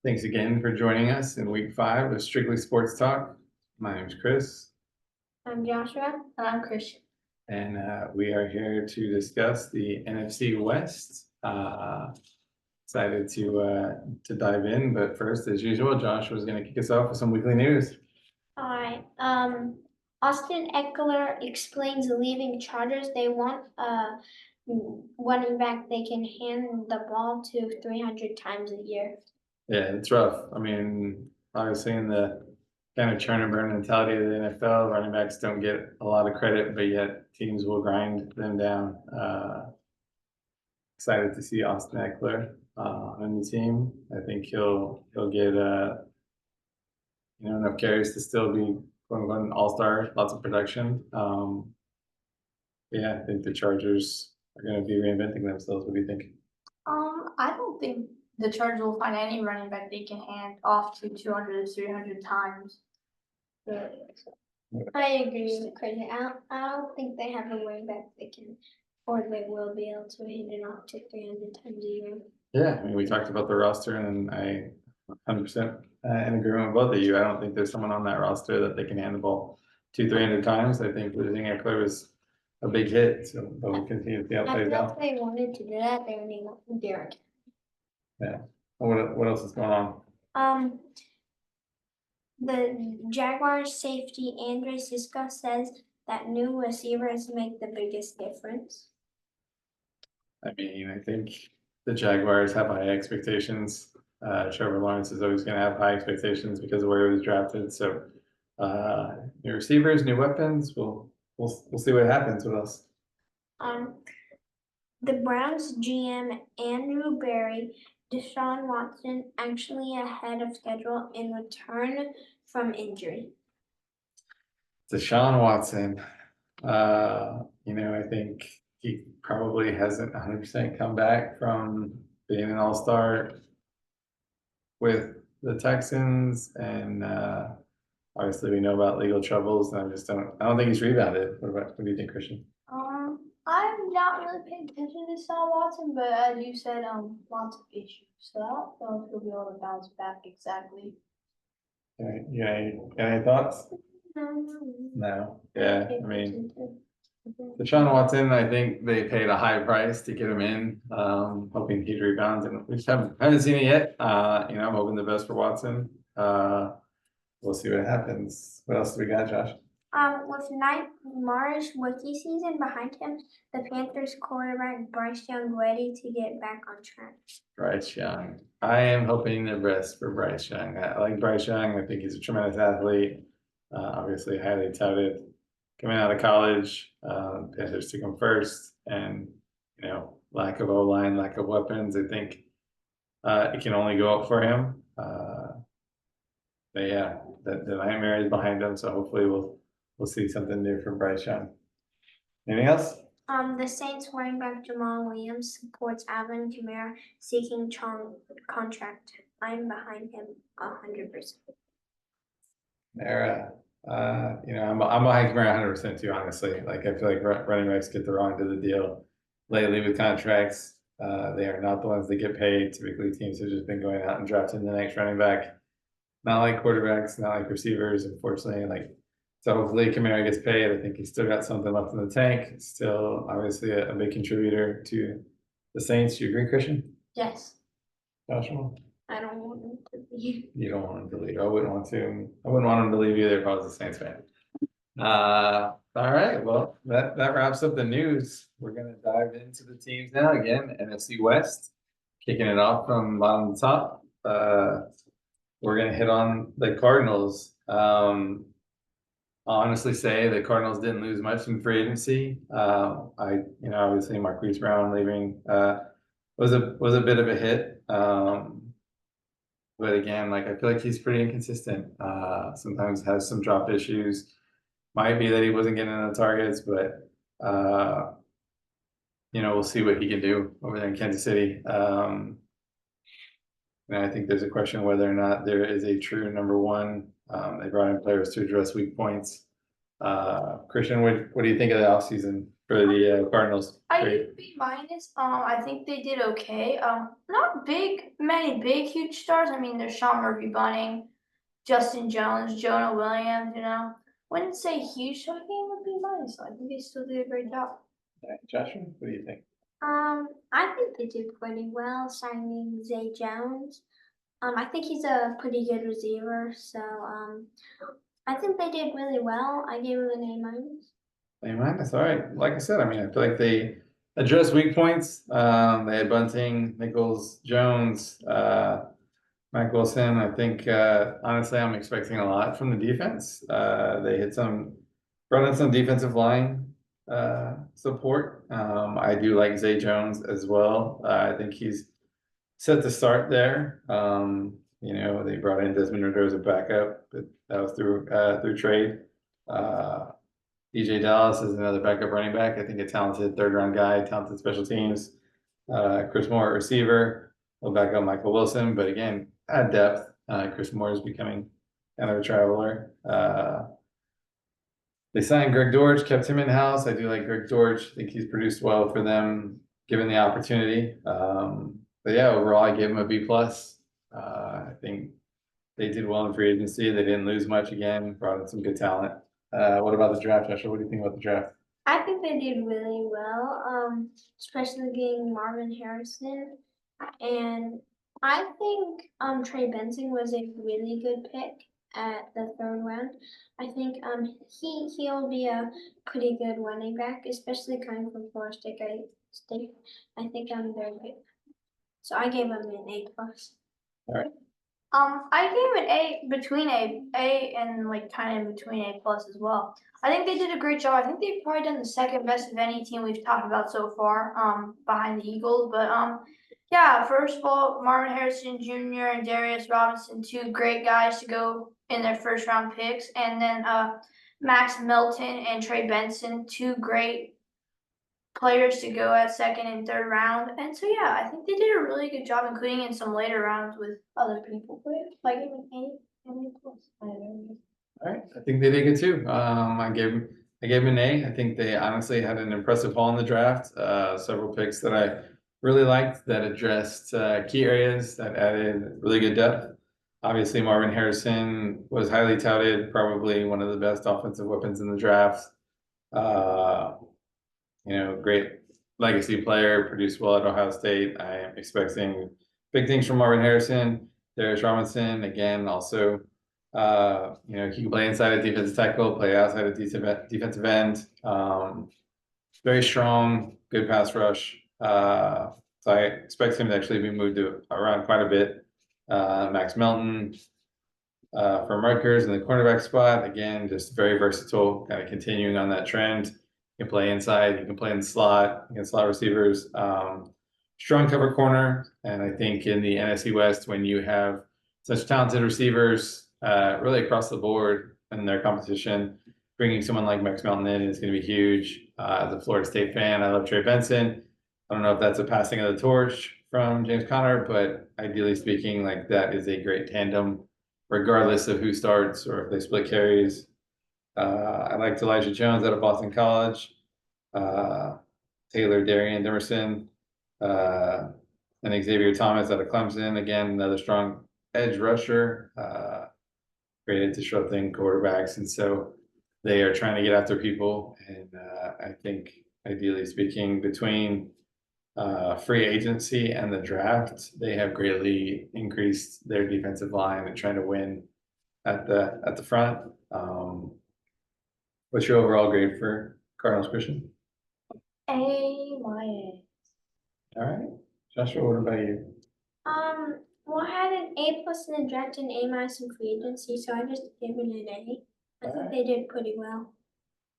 Thanks again for joining us in week 5 of Strictly Sports Talk. My name is Chris, I'm Joshua. And I'm Christian. and we are here to discuss the NFC West. Excited to dive in, but first, as usual, Josh was going to kick us off with some weekly news. All right. Austin Eckler explains leaving Chargers. They want a running back they can hand the ball to 300 times a year. Yeah, it's rough. I mean, obviously, in the kind of churn and burn mentality of the NFL, running backs don't get a lot of credit, but yet teams will grind them down. Excited to see Austin Eckler on the team. I think he'll get enough carries to still be quote unquote an all-star, lots of production. Yeah, I think the Chargers are going to be reinventing themselves. What do you think? I don't think the Chargers will find any running back they can hand off to 200 to 300 times. I agree with Chris. I don't think they have a running back they can, or they will be able to hand it off to 300 times a year. Yeah, I mean, we talked about the roster, and I 100% in agreement with both of you. I don't think there's someone on that roster that they can hand the ball 200-300 times. I think losing Eckler was a big hit, so we'll continue to see how it plays out. If they wanted to do that, they would need Derek. Yeah. What else is going on? The Jaguars safety Andre Cisco says that new receivers make the biggest difference. I mean, I think the Jaguars have high expectations. Trevor Lawrence is always going to have high expectations because of where he was drafted. So, new receivers, new weapons. We'll see what happens. What else? The Browns GM Andrew Berry, Deshaun Watson actually ahead of schedule in return from injury. Deshaun Watson. I think he probably hasn't 100% come back from being an all-star with the Texans, and obviously we know about legal troubles, and I don't think he's rebounded. What do you think, Christian? I'm not really paying attention to Deshaun Watson, but as you said, lots of issues. So I don't know if he'll be able to bounce back exactly. All right, yeah, got any thoughts? No. Yeah, I mean, Deshaun Watson, I think they paid a high price to get him in, hoping he'd rebound, and we just haven't seen it yet. I'm hoping the best for Watson. We'll see what happens. What else do we got, Josh? With Mar's rookie season behind him, the Panthers quarterback Bryce Young ready to get back on track. Bryce Young. I am hoping the best for Bryce Young. I like Bryce Young. I think he's a tremendous athlete. Obviously highly touted. Coming out of college, Panthers took him first, and lack of O-line, lack of weapons. I think it can only go up for him. But yeah, the nightmare is behind him. So hopefully we'll see something new from Bryce Young. Anything else? The Saints running back Jamal Williams supports Alvin Kamara seeking contract. I'm behind him 100%. I'm behind Kamara 100% too. Honestly, like I feel like running backs get the wrong end of the deal lately with contracts. They are not the ones that get paid. Typically, teams have just been going out and drafting the next running back. Not like quarterbacks, not like receivers. Unfortunately, so hopefully Kamara gets paid. I think he's still got something left in the tank. Still, obviously, a big contributor to the Saints. Do you agree, Christian? Yes. Joshua? I don't want him to leave. You don't want him to leave. I wouldn't want him to leave either if I was a Saints fan. All right. Well, that wraps up the news. We're gonna dive into the teams now. Again, NFC West, kicking it off from bottom to top. We're gonna hit on the Cardinals. I'll honestly say the Cardinals didn't lose much in free agency. Obviously Marquise Brown leaving was a bit of a hit. But again, I feel like he's pretty inconsistent. Sometimes has some drop issues. Might be that he wasn't getting enough targets, but we'll see what he can do over there in Kansas City. And I think there's a question whether or not there is a true number one. They brought in players to address weak points. Christian, what do you think of the offseason for the Cardinals. I Great. give B minus. I think they did okay. Not many big, huge stars. I mean, there's Sean Murphy Bunting, Justin Jones, Jonah Williams. Wouldn't say huge, so I gave them a B minus. I think they still did a great job. Joshua, what do you think? I think they did pretty well signing Zay Jones. I think he's a pretty good receiver, so I think they did really well. I gave him an A minus. A minus, all right. Like I said, I mean, I feel like they addressed weak points. They had Bunting, Nichols, Jones, Mike Wilson. I think honestly, I'm expecting a lot from the defense. They brought in some defensive line support. I do like Zay Jones as well. I think he's set to start there. They brought in Desmond Ridder as a backup, but that was through trade. DJ Dallas is another backup running back. I think a talented third round guy, talented special teams. Chris Moore at receiver. We'll back up Michael Wilson, but again, add depth. Chris Moore is becoming kind of a traveler. They signed Greg Dortch, kept him in house. I do like Greg Dortch. I think he's produced well for them, given the opportunity. But yeah, overall, I gave him a B plus. I think they did well in free agency. They didn't lose much again. Brought in some good talent. What about the draft, Joshua? What do you think about the draft? I think they did really well, especially getting Marvin Harrison. And I think Trey Benson was a really good pick at the third round. I think he'll be a pretty good running back, especially coming from Florida State. I think I'm very good. So I gave him an A plus. All right. I gave it A between A and like kind of in between A plus as well. I think they did a great job. I think they've probably done the second best of any team we've talked about so far, behind the Eagles. But yeah, first of all, Marvin Harrison Jr. and Darius Robinson, two great guys to go in their first round picks, and then Max Melton and Trey Benson, two great players to go at second and third round. And so yeah, I think they did a really good job, including in some later rounds with other people. But I gave an A and A plus. All right, I think they did good too. I gave them an A. I think they honestly had an impressive haul in the draft. Several picks that I really liked that addressed key areas that added really good depth. Obviously, Marvin Harrison was highly touted, probably one of the best offensive weapons in the draft. Great legacy player, produced well at Ohio State. I am expecting big things from Marvin Harrison. Darius Robinson, again, also, he can play inside a defensive tackle, play outside a defensive end. Very strong, good pass rush. So I expect him to actually be moved around quite a bit. Max Melton from Rutgers in the cornerback spot. Again, just very versatile, kind of continuing on that trend. You can play inside, you can play in the slot, against slot receivers. Strong cover corner. And I think in the NFC West, when you have such talented receivers really across the board in their competition, bringing someone like Max Melton in is going to be huge. As a Florida State fan, I love Trey Benson. I don't know if that's a passing of the torch from James Conner, but ideally speaking, like that is a great tandem, regardless of who starts or if they split carries. I liked Elijah Jones out of Boston College, Taylor Darian Demerson, and Xavier Thomas out of Clemson. Again, another strong edge rusher, created disrupting quarterbacks. And so they are trying to get after people. And I think, ideally speaking, between free agency and the draft, they have greatly increased their defensive line and trying to win at the front. What's your overall grade for Cardinals, Christian? A minus. All right, Joshua, what about you? Well, I had an A plus in the draft and A minus in free agency, so I just gave it an A. I think they did pretty well.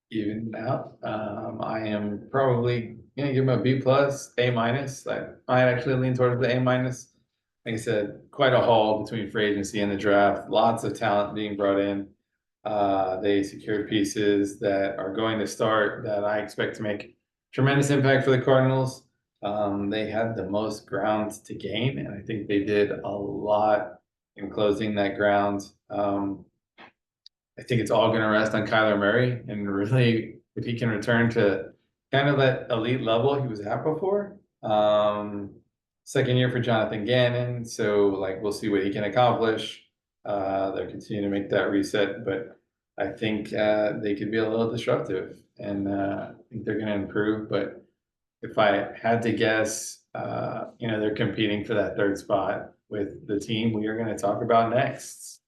Even out. I am probably gonna give them a B plus, A minus. I might actually lean towards the A minus. Like I said, quite a haul between free agency and the draft. Lots of talent being brought in. They secured pieces that are going to start that I expect to make tremendous impact for the Cardinals. They had the most ground to gain, and I think they did a lot in closing that ground. I think it's all going to rest on Kyler Murray, and really, if he can return to kind of that elite level he was at before. Second year for Jonathan Gannon, so like we'll see what he can accomplish. They're continuing to make that reset, but I think they could be a little disruptive, and I think they're going to improve. But if I had to guess, they're competing for that third spot with the team we are going to talk about next.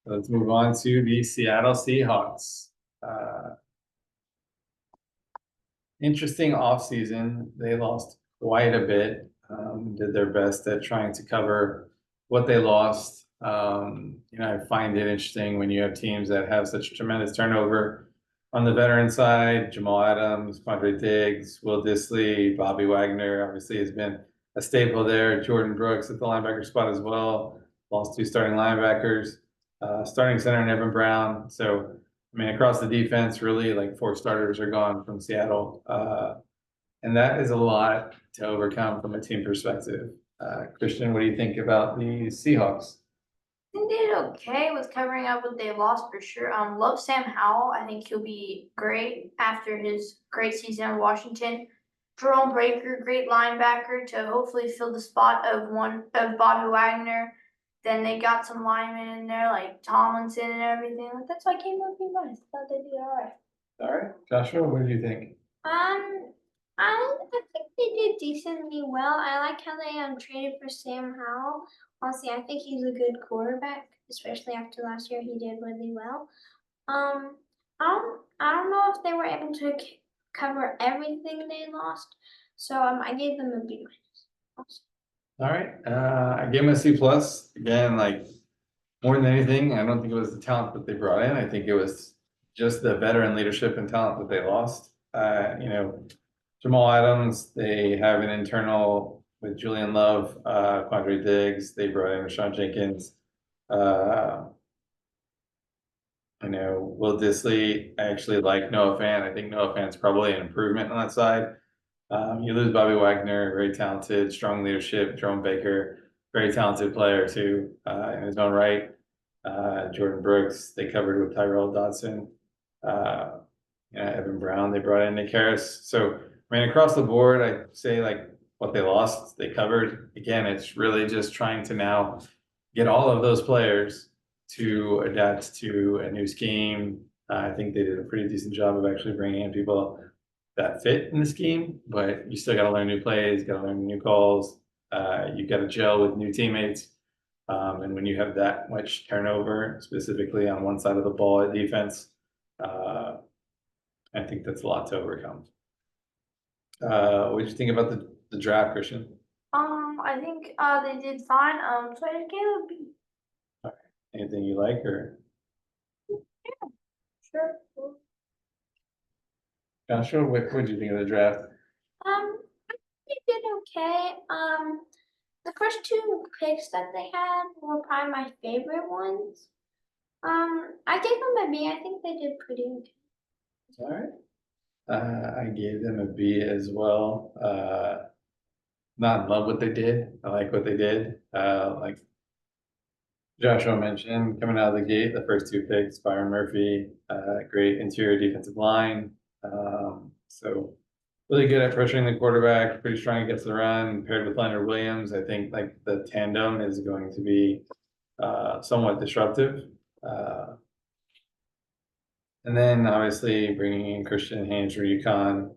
Let's move on to the Seattle Seahawks. Interesting offseason. They lost quite a bit. Did their best at trying to cover what they lost. I find it interesting when you have teams that have such tremendous turnover on the veteran side. Jamal Adams, Quandre Diggs, Will Dissly, Bobby Wagner obviously has been a staple there. Jordan Brooks at the linebacker spot as well. Lost 2 starting linebackers. Starting center and Evan Brown. So I mean, across the defense, really, like 4 starters are gone from Seattle. And that is a lot to overcome from a team perspective. Christian, what do you think about the Seahawks? I think they did okay with covering up what they lost for sure. Love Sam Howell. I think he'll be great after his great season in Washington. Jerome Baker, great linebacker to hopefully fill the spot of Bobby Wagner. Then they got some linemen in there like Tomlinson and everything. That's why I came up with nice. Thought they did all right. All right, Joshua, what do you think? I think they did decently well. I like how they traded for Sam Howell. Honestly, I think he's a good quarterback, especially after last year. He did really well. I don't know if they were able to cover everything they lost, so I gave them a B minus. All right, I gave them a C plus. Again, like more than anything, I don't think it was the talent that they brought in. I think it was just the veteran leadership and talent that they lost. Jamal Adams, they have an internal with Julian Love, Quandre Diggs. They brought in Rashawn Jenkins. Will Dissly. I actually like Noah Fant. I think Noah Fant's probably an improvement on that side. You lose Bobby Wagner, very talented, strong leadership. Jerome Baker, very talented player too, in his own right. Jordan Brooks, they covered with Tyrell Dodson. Evan Brown, they brought in Nick Harris. So, I mean, across the board, I'd say like what they lost, they covered. Again, it's really just trying to now get all of those players to adapt to a new scheme. I think they did a pretty decent job of actually bringing in people that fit in the scheme, but you still got to learn new plays, got to learn new calls. You've got to gel with new teammates. And when you have that much turnover, specifically on one side of the ball at defense, I think that's a lot to overcome. What did you think about the draft, Christian? I think they did fine. So I gave it a B. All right. Anything you like or? Yeah, sure. Joshua, what did you think of the draft? I think they did okay. The first 2 picks that they had were probably my favorite ones. I gave them a B. I think they did pretty okay. All right. I gave them a B as well. Not in love with what they did. I like what they did. Like Joshua mentioned, coming out of the gate, the first 2 picks, Byron Murphy, great interior defensive line. So really good at pressuring the quarterback, pretty strong against the run, paired with Leonard Williams. I think like the tandem is going to be somewhat disruptive. And then obviously bringing in Christian Haynes from UConn.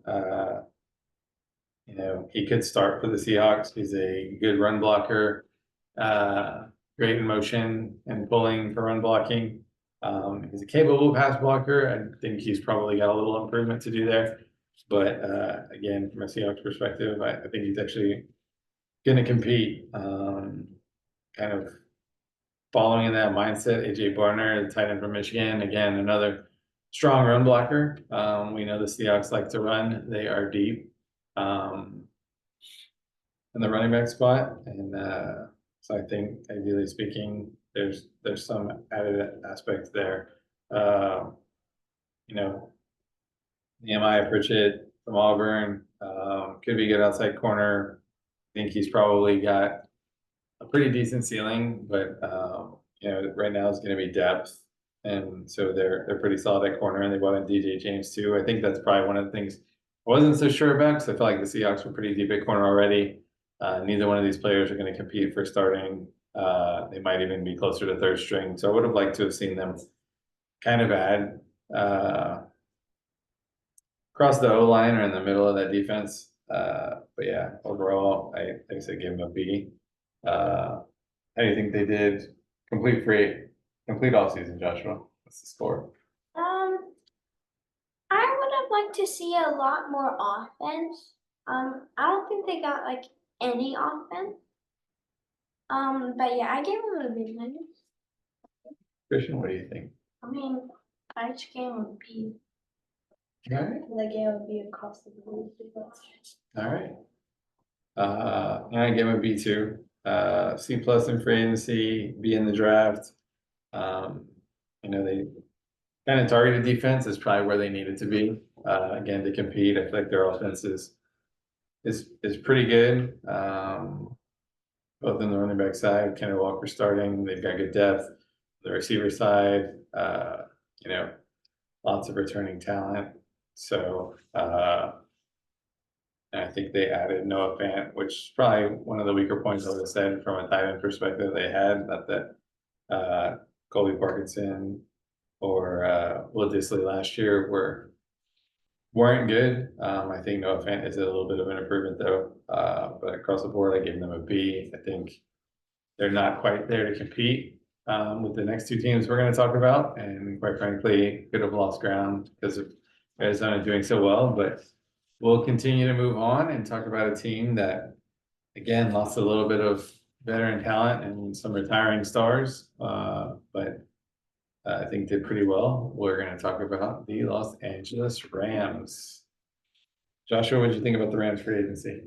He could start for the Seahawks. He's a good run blocker, great in motion and pulling for run blocking. He's a capable pass blocker. I think he's probably got a little improvement to do there. But again, from a Seahawks perspective, I think he's actually going to compete. Kind of following in that mindset, AJ Barner, the tight end from Michigan, again, another strong run blocker. We know the Seahawks like to run. They are deep in the running back spot. And so I think, ideally speaking, there's some added aspect there. Nehemiah Pritchett from Auburn could be a good outside corner. I think he's probably got a pretty decent ceiling, but right now is going to be depth, and so they're pretty solid at corner. And they brought in DJ James too. I think that's probably one of the things wasn't so sure about because I felt like the Seahawks were pretty deep at corner already. Neither one of these players are going to compete for starting. They might even be closer to third string. So I would have liked to have seen them kind of add across the O line or in the middle of that defense. But yeah, overall, I say give them a B. How do you think they did complete off season, Joshua? What's the score? I would have liked to see a lot more offense. I don't think they got like any offense. But yeah, I gave them a B minus. Christian, what do you think? I mean, I just gave him a B. All right. The game would be across the board. All right. I give him a B two. C plus in free agency, B in the draft. They kind of targeted defense is probably where they needed to be. Again, to compete. I feel like their offense is pretty good. Both in the running back side, Kenneth Walker starting, they've got good depth. The receiver side, lots of returning talent. So I think they added Noah Fant, which is probably one of the weaker points I would have said from a tight end perspective they had, not that Colby Parkinson or Will Dissly last year weren't good. I think Noah Fant is a little bit of an improvement though. But across the board, I gave them a B. I think they're not quite there to compete with the next two teams we're going to talk about, and quite frankly, could have lost ground because of Arizona doing so well. But we'll continue to move on and talk about a team that, again, lost a little bit of veteran talent and some retiring stars, but I think did pretty well. We're going to talk about the Los Angeles Rams. Joshua, what did you think about the Rams free agency?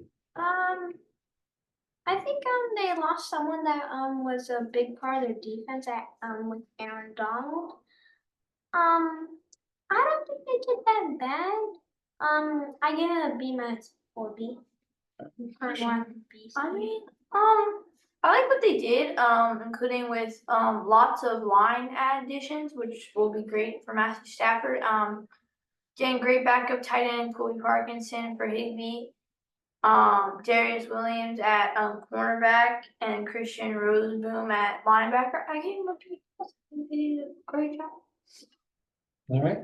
I think they lost someone that was a big part of their defense at with Aaron Donald. I don't think they did that bad. I give it a B minus or B. I mean, I like what they did, including with lots of line additions, which will be great for Matthew Stafford. Getting great backup tight end Colby Parkinson for Higbee. Darius Williams at cornerback and Christian Roseboom at linebacker. I gave him a B. They did a great job. All right.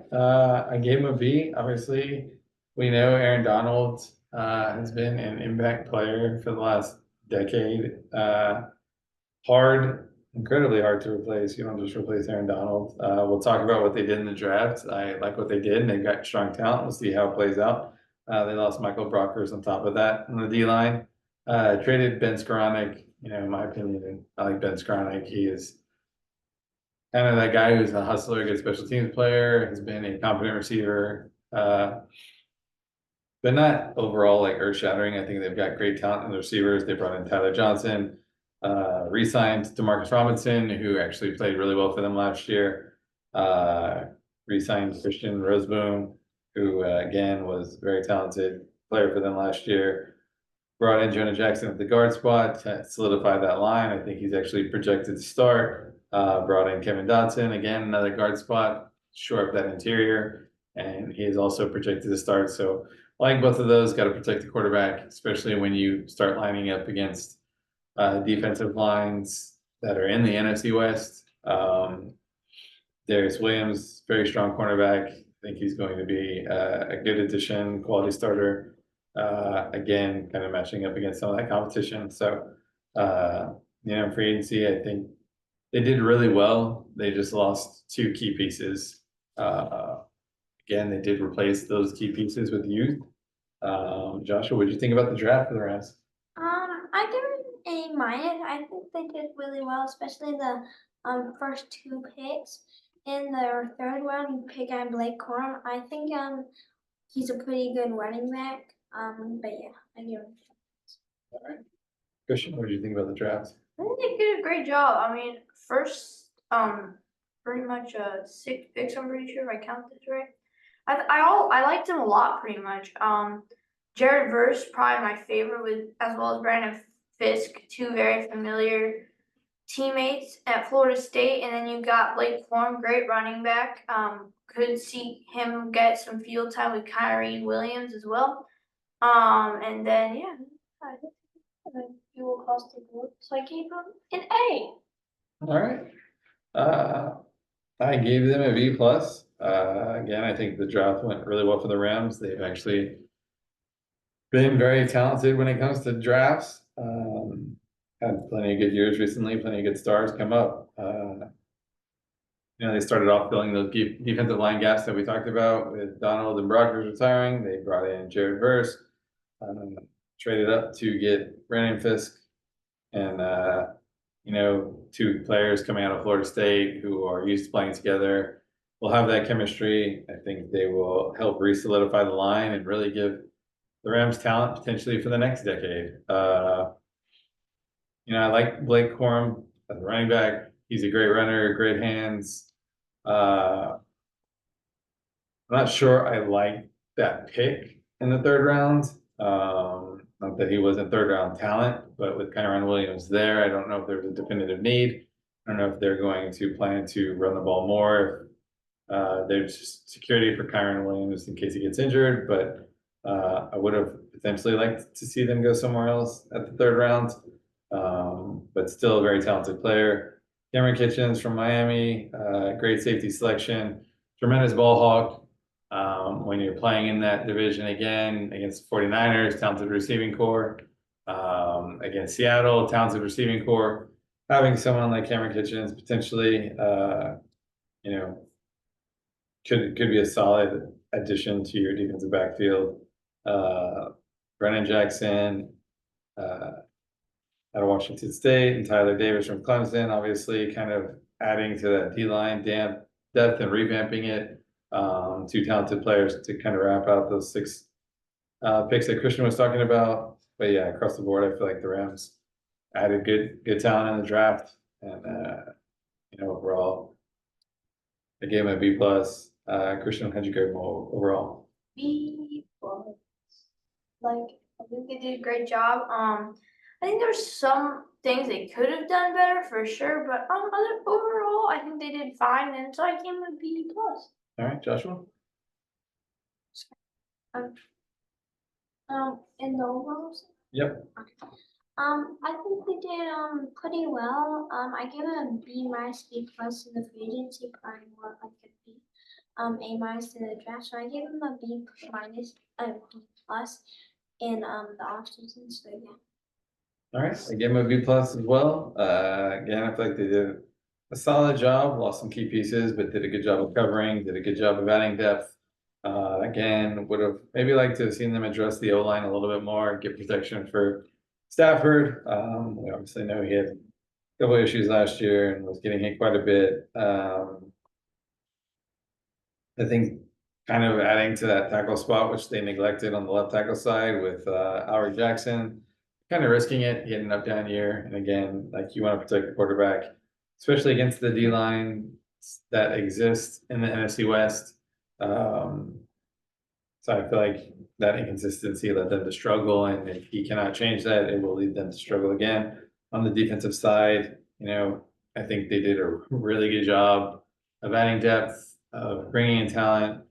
I gave him a B. Obviously, we know Aaron Donald has been an impact player for the last decade. Incredibly hard to replace. You don't just replace Aaron Donald. We'll talk about what they did in the draft. I like what they did, and they've got strong talent. We'll see how it plays out. They lost Michael Brockers on top of that on the D line. Traded Ben Skoranek. In my opinion, I like Ben Skoranek. He is kind of that guy who's a hustler, good special teams player, has been a competent receiver, but not overall like earth shattering. I think they've got great talent in the receivers. They brought in Tyler Johnson, re-signed Demarcus Robinson, who actually played really well for them last year. Re-signed Christian Roseboom, who again was a very talented player for them last year. Brought in Jonah Jackson at the guard spot to solidify that line. I think he's actually projected to start. Brought in Kevin Dotson, again, another guard spot, shore up that interior, and he is also projected to start. So I like both of those, got to protect the quarterback, especially when you start lining up against defensive lines that are in the NFC West. Darius Williams, very strong cornerback. I think he's going to be a good addition, quality starter. Again, kind of matching up against some of that competition. So, free agency, I think they did really well. They just lost two key pieces. Again, they did replace those key pieces with youth. Joshua, what did you think about the draft for the Rams? I give it a minus. I think they did really well, especially the first two picks. In the third round, you pick Blake Corum. I think he's a pretty good running back. But yeah, I give him. All right. Christian, what did you think about the draft? I think they did a great job. I mean, first, pretty much 6 picks. I'm pretty sure if I count this right. I liked him a lot, pretty much. Jared Verse, probably my favorite, as well as Brandon Fisk, two very familiar teammates at Florida State, and then you got Blake Corum, great running back. Could see him get some field time with Kyrie Williams as well. And then yeah, I think he will cost the board, so I gave him an A. All right. I gave them a B plus. Again, I think the draft went really well for the Rams. They've actually been very talented when it comes to drafts. Had plenty of good years recently, plenty of good stars come up. They started off filling those defensive line gaps that we talked about with Donald and Brockers retiring. They brought in Jared Verse, traded up to get Brandon Fisk, and two players coming out of Florida State who are used to playing together. Will have that chemistry. I think they will help re-solidify the line and really give the Rams talent potentially for the next decade. I like Blake Corum as a running back. He's a great runner, great hands. I'm not sure I like that pick in the third round. Not that he wasn't third round talent, but with Kyron Williams there, I don't know if there's a definitive need. I don't know if they're going to plan to run the ball more. There's just security for Kyron Williams in case he gets injured, but I would have potentially liked to see them go somewhere else at the third round. But still a very talented player. Cameron Kitchens from Miami, great safety selection, tremendous ball hawk. When you're playing in that division again against the 49ers, talented receiving core, against Seattle, talented receiving core, having someone like Cameron Kitchens potentially, could be a solid addition to your defensive backfield. Brennan Jackson, out of Washington State, and Tyler Davis from Clemson, obviously kind of adding to that D-line depth and revamping it. Two talented players to kind of wrap out those 6 picks that Christian was talking about. But yeah, across the board, I feel like the Rams added good talent in the draft, and overall, I gave him a B plus. Christian, how'd you go overall? B plus. Like, I think they did a great job. I think there's some things they could have done better for sure, but overall, I think they did fine, and so I gave them a B plus. All right, Joshua. In the overall. Yep. I think they did pretty well. I give it a B minus, B plus in the free agency, probably more like a B, A minus in the draft. So I gave them a B minus, a B plus in the offseason. So yeah. All right, I gave him a B plus as well. Again, I feel like they did a solid job, lost some key pieces, but did a good job of covering, did a good job of adding depth. Again, would have maybe liked to have seen them address the O-line a little bit more, get protection for Stafford. We obviously know he had a couple of issues last year and was getting hit quite a bit. I think kind of adding to that tackle spot, which they neglected on the left tackle side with Howard Jackson, kind of risking it. He had an up-down year. And again, like you want to protect the quarterback, especially against the D-line that exists in the NFC West. So I feel like that inconsistency led them to struggle, and if he cannot change that, it will lead them to struggle again. On the defensive side, I think they did a really good job of adding depth, of bringing in talent,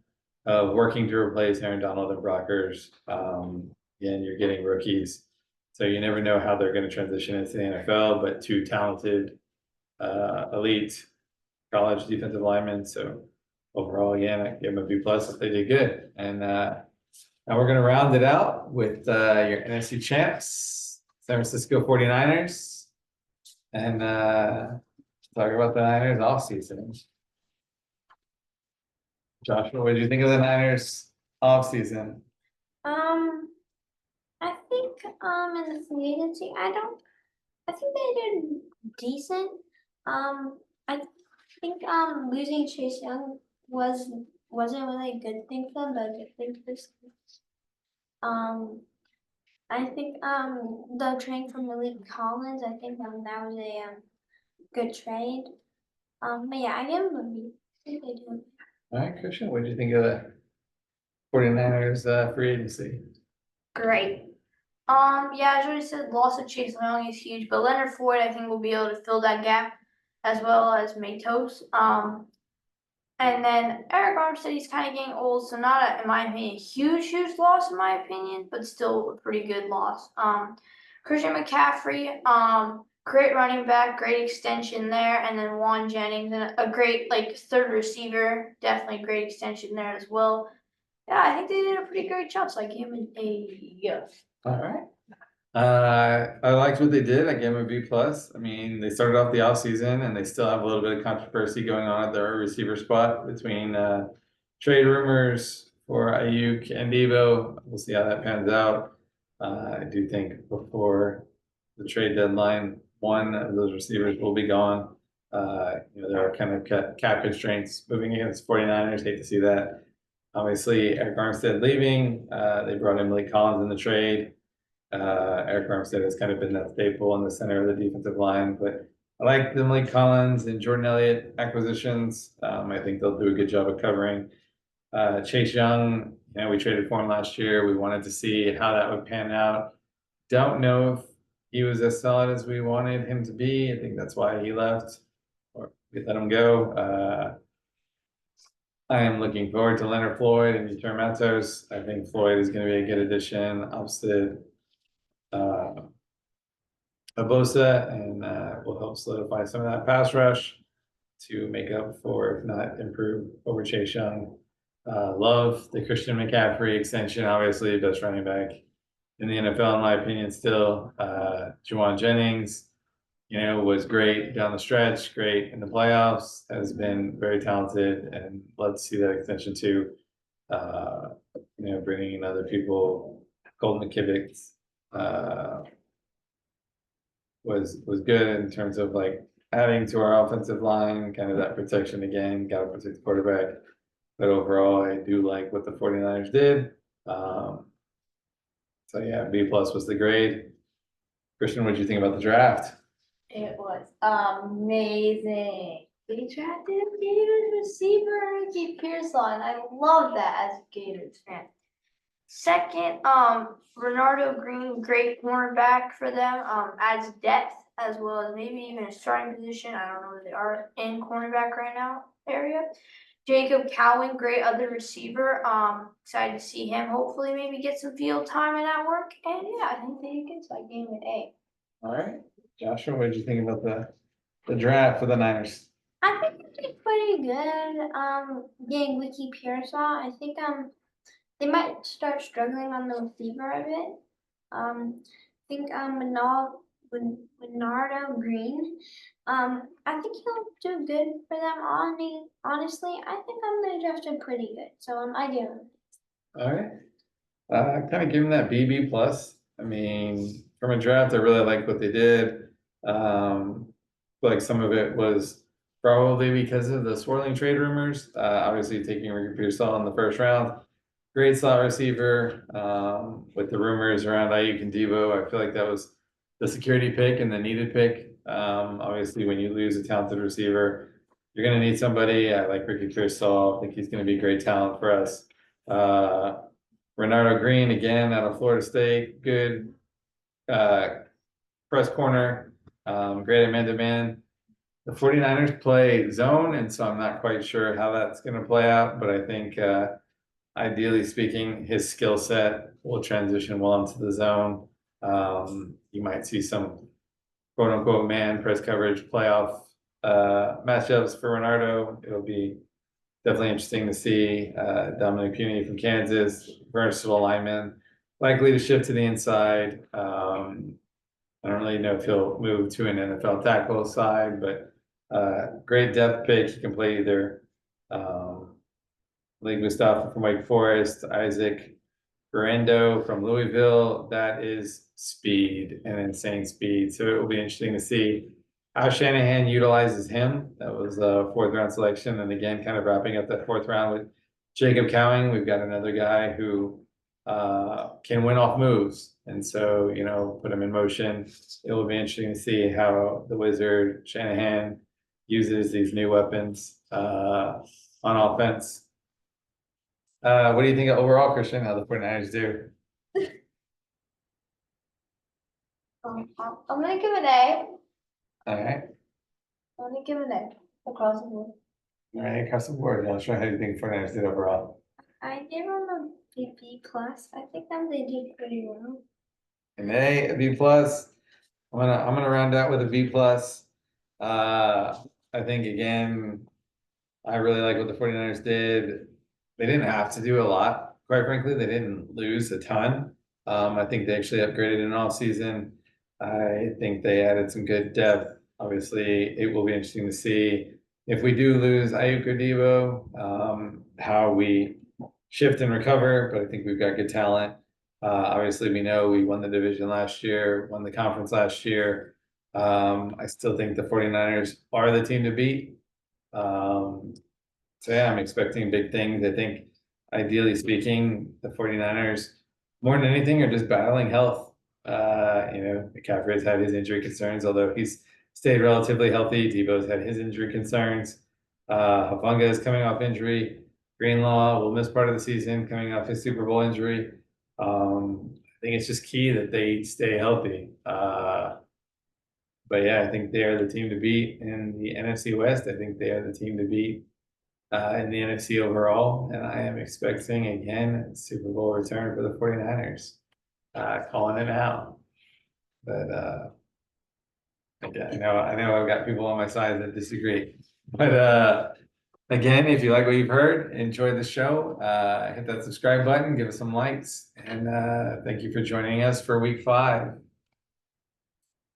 of working to replace Aaron Donald and Brockers. Again, you're getting rookies, so you never know how they're going to transition into the NFL, but 2 talented, elite college defensive linemen. So overall, again, I give them a B plus. They did good. And now we're going to round it out with your NFC champs, San Francisco 49ers, and talk about the Niners offseason. Joshua, what did you think of the Niners offseason? I think in the free agency, I think they did decent. I think losing Chase Young wasn't really a good thing for them, but a good thing for them. I think the trade from Malik Collins, I think that was a good trade. But yeah, I give them a B. I think they do. All right, Christian, what did you think of the 49ers free agency? Great. Yeah, as I already said, loss of Chase Young is huge, but Leonard Floyd, I think, will be able to fill that gap as well as Matos. And then Eric Armstead, he's kind of getting old, so not, in my opinion, a huge loss in my opinion, but still a pretty good loss. Christian McCaffrey, great running back, great extension there, and then Juan Jennings, and a great like third receiver, definitely great extension there as well. Yeah, I think they did a pretty great job, so I gave him an A. Yes. All right. I liked what they did. I gave them a B plus. I mean, they started off the offseason and they still have a little bit of controversy going on at their receiver spot between trade rumors for Ayuk and Devo. We'll see how that pans out. I do think before the trade deadline, one of those receivers will be gone. There are kind of cap constraints moving against 49ers. Hate to see that. Obviously, Eric Armstead leaving. They brought in Malik Collins in the trade. Eric Armstead has kind of been that staple in the center of the defensive line, but I like the Malik Collins and Jordan Elliott acquisitions. I think they'll do a good job of covering. Chase Young, we traded for him last year. We wanted to see how that would pan out. Don't know if he was as solid as we wanted him to be. I think that's why he left, or we let him go. I am looking forward to Leonard Floyd and Yetur Matos. I think Floyd is going to be a good addition opposite Bosa, and will help solidify some of that pass rush to make up for, if not improve, over Chase Young. Love the Christian McCaffrey extension, obviously best running back in the NFL in my opinion still. Juwan Jennings, was great down the stretch, great in the playoffs, has been very talented, and love to see that extension too. Bringing in other people, Golden McKivvick, was good in terms of like adding to our offensive line, kind of that protection again, got to protect the quarterback. But overall, I do like what the 49ers did. So yeah, B plus was the grade. Christian, what did you think about the draft? It was amazing. They drafted Gators receiver Ricky Pearsall, and I love that as a Gators fan. Second, Renardo Green, great cornerback for them. Adds depth as well as maybe even a starting position. I don't know where they are in cornerback right now area. Jacob Cowan, great other receiver. Excited to see him hopefully maybe get some field time in that work. And yeah, I think they did, so I gave him an A. All right, Joshua, what did you think about the draft for the Niners? I think they did pretty good. Getting Ricky Pearsall, I think they might start struggling on the receiver a bit. I think Bernardo Green. I think he'll do good for them. Honestly, I think they drafted pretty good. So I give him. All right, kind of give him that B plus. I mean, from a draft, I really like what they did. Like some of it was probably because of the swirling trade rumors. Obviously taking Ricky Pearsall in the first round. Great slot receiver. With the rumors around Ayuk and Devo, I feel like that was the security pick and the needed pick. Obviously, when you lose a talented receiver, you're going to need somebody. I like Ricky Pearsall. I think he's going to be great talent for us. Renardo Green, again, out of Florida State. Good press corner. Great at man-to-man. The 49ers play zone, and so I'm not quite sure how that's going to play out, but I think ideally speaking, his skill set will transition well into the zone. You might see some quote unquote man press coverage playoff matchups for Renardo. It'll be definitely interesting to see. Dominic Puny from Kansas, versatile lineman, likely to shift to the inside. I don't really know if he'll move to an NFL tackle side, but great depth pick. He can play either. Lee Mustafa from Wake Forest, Isaac Ferrando from Louisville. That is speed and insane speed. So it will be interesting to see how Shanahan utilizes him. That was a 4th round selection. And again, kind of wrapping up that 4th round with Jacob Cowing. We've got another guy who can win off moves. And so, put him in motion. It will be interesting to see how the Wizard Shanahan uses these new weapons on offense. What do you think overall, Christian, how the 49ers do? I'm gonna give it A. All right, I'm gonna give it A across the board. all right, across the board. Not sure how you think 49ers did overall. I gave them a B plus. I think that they did pretty well. An A, a B plus. I'm gonna round out with a B plus. I think again, I really like what the 49ers did. They didn't have to do a lot, quite frankly. They didn't lose a ton. I think they actually upgraded in off season. I think they added some good depth. Obviously, it will be interesting to see if we do lose Ayuk or Deebo, how we shift and recover, but I think we've got good talent. Obviously, we know we won the division last year, won the conference last year. I still think the 49ers are the team to beat. So yeah, I'm expecting big things. I think ideally speaking, the 49ers, more than anything, are just battling health. McCaffrey's had his injury concerns, although he's stayed relatively healthy. Debo's had his injury concerns. Hufanga is coming off injury. Greenlaw will miss part of the season coming off his Super Bowl injury. I think it's just key that they stay healthy. But yeah, I think they are the team to beat in the NFC West. I think they are the team to beat in the NFC overall. And I am expecting again a Super Bowl return for the 49ers. Calling it out. But again, I know I've got people on my side that disagree. But again, if you like what you've heard, enjoy the show. Hit that subscribe button, give us some likes, and thank you for joining us for week 5.